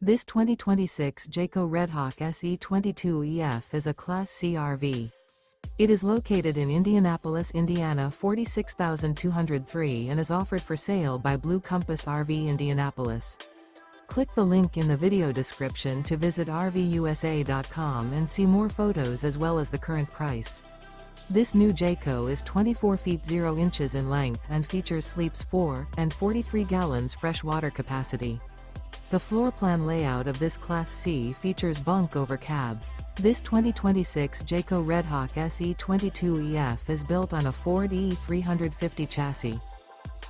This 2026 Jayco Redhawk SE 22EF is a Class C RV. It is located in Indianapolis, Indiana 46203 and is offered for sale by Blue Compass RV Indianapolis. Click the link in the video description to visit RVUSA.com and see more photos as well as the current price. This new Jayco is 24 feet 0 inches in length and features sleeps 4 and 43 gallons fresh water capacity. The floor plan layout of this Class C features bunk over cab. This 2026 Jayco Redhawk SE 22EF is built on a Ford E350 chassis.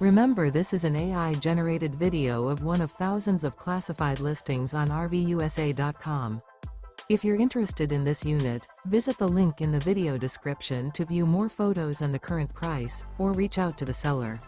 Remember, this is an AI-generated video of one of thousands of classified listings on RVUSA.com. If you're interested in this unit, visit the link in the video description to view more photos and the current price, or reach out to the seller.